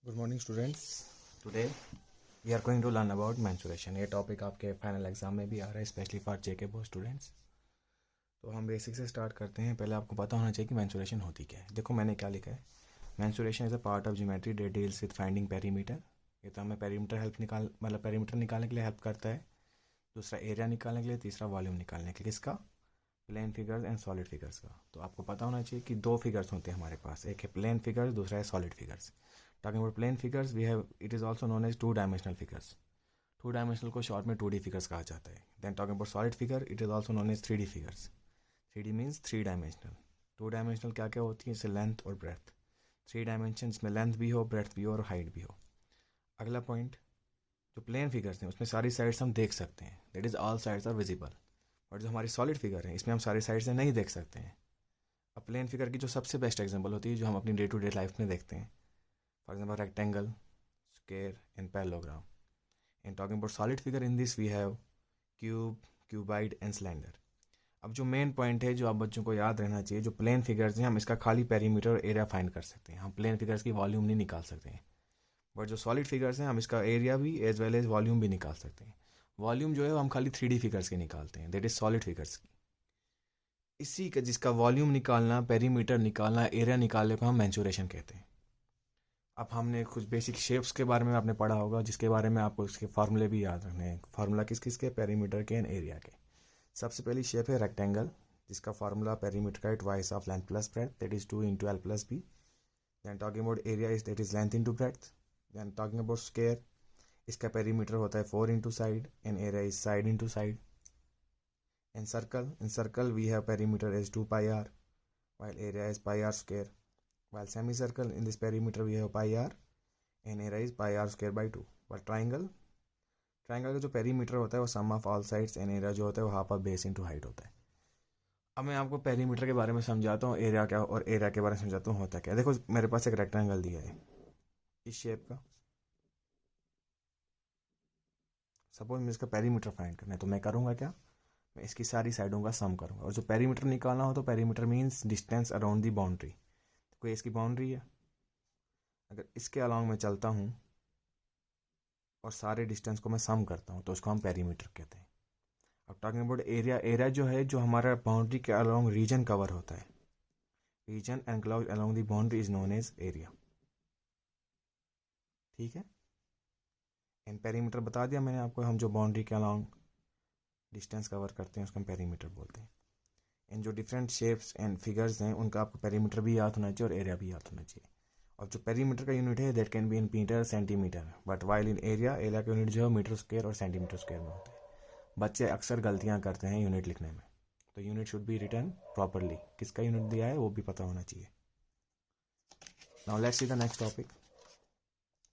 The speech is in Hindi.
Good morning students. Today we are going to learn about mensuration. ये टॉपिक आपके फाइनल एग्जाम में भी आ रहा है, specially for JK board students. तो हम बेसिक से स्टार्ट करते हैं। पहले आपको पता होना चाहिए कि मेंसुरेशन होती क्या है। देखो मैंने क्या लिखा है, mensuration is a part of geometry that deals with finding perimeter. ये तो हमें पेरीमीटर पेरीमीटर निकालने के लिए हेल्प करता है। दूसरा एरिया निकालने के लिए, तीसरा वॉल्यूम निकालने के लिए। किसका? Plane figures and solid figures का। तो आपको पता होना चाहिए कि दो फिगर्स होते हैं हमारे पास, एक है प्लेन फिगर्स, दूसरा है solid figures. Talking about plane figures, it is also known as two-dimensional figures. Two-dimensional को शॉर्ट में 2D figures कहा जाता है. Then talking about solid figure, it is also known as 3D figures. 3D means three-dimensional. Two-dimensional क्या क्या होती है? जैसे लेंथ और ब्रेथ। 3 dimensions में लेंथ भी हो, ब्रेथ भी हो और हाइट भी हो। अगला पॉइंट, जो प्लेन फिगर्स हैं उसमें सारी साइड्स हम देख सकते हैं, that is all sides are visible. और जो हमारी सॉलिड फिगर है इसमें हम सारी साइड से नहीं देख सकते हैं। अब प्लेन फिगर की जो सबसे बेस्ट एग्जांपल होती है जो हम अपनी डे टू डे लाइफ में देखते हैं, for example rectangle, square and parallelogram. And talking about solid figure, in this we have cube, cuboid and cylinder. अब जो मेन पॉइंट है जो आप बच्चों को याद रहना चाहिए, जो प्लेन फिगर्स हैं हम इसका खाली पेरीमीटर और एरिया फाइंड कर सकते हैं, हम प्लेन फिगर्स की वॉल्यूम नहीं निकाल सकते हैं। बट जो सॉलिड फिगर्स हैं हम इसका एरिया भी एज वेल एज वॉल्यूम भी निकाल सकते हैं। वॉल्यूम जो है वो हम खाली 3D फिगर्स के निकालते हैं, दैट इज सॉलिड फिगर्स की। इसी का जिसका वॉल्यूम निकालना, पेरीमीटर निकालना, एरिया निकालने को हम मेंसुरेशन कहते हैं। अब हमने कुछ बेसिक शेप्स के बारे में आपने पढ़ा होगा, जिसके बारे में आपको इसके फार्मूले भी याद रखने हैं। फार्मूला किस किस के? पेरीमीटर के एंड एरिया के। सबसे पहली शेप है रेक्टेंगल, जिसका फार्मूला पेरीमीटर का twice of length plus breadth, that is 2 into l plus b। Then talking about area is that is length into breadth. Then talking about square, इसका पेरीमीटर होता है 4 into side and area is side into side. And circle, in circle we have perimeter is 2 pi r while area is pi r square. While semicircle, in this perimeter we have pi r and area is pi r square by 2. But triangle का जो पेरीमीटर होता है वो sum of all sides and area जो होता है वो half of base into height होता है। अब मैं आपको पेरीमीटर के बारे में समझाता हूँ, एरिया क्या और एरिया के बारे में समझाता हूँ होता क्या। देखो मेरे पास एक रेक्टेंगल दिया है इस शेप का। सपोज मुझे इसका पेरीमीटर फाइंड करना है तो मैं करूँगा क्या, मैं इसकी सारी साइडों का सम करूँगा। और जो पेरीमीटर निकालना हो तो perimeter means distance around the boundary. कोई इसकी बाउंड्री है, अगर इसके अलॉन्ग मैं चलता हूँ और सारे डिस्टेंस को मैं सम करता हूँ तो उसको हम पेरीमीटर कहते हैं। अब टॉकिंग अबाउट एरिया, एरिया जो है जो हमारा बाउंड्री के अलॉन्ग रीजन कवर होता है, region enclosed along the boundary is known as area. ठीक है। एंड पेरीमीटर बता दिया मैंने आपको, हम जो बाउंड्री के अलॉन्ग डिस्टेंस कवर करते हैं उसको हम पेरीमीटर बोलते हैं। एंड जो डिफरेंट शेप्स एंड फिगर्स हैं उनका आपको पेरीमीटर भी याद होना चाहिए और एरिया भी याद होना चाहिए। और जो पेरीमीटर का यूनिट है that can be in metre, centimetre, but while in area, area का यूनिट जो है मीटर स्क्वायर और सेंटीमीटर स्क्वायर में होता है। बच्चे अक्सर गलतियां करते हैं यूनिट लिखने में, तो unit should be written properly. किसका यूनिट दिया है वो भी पता होना चाहिए। Now let's see the next topic.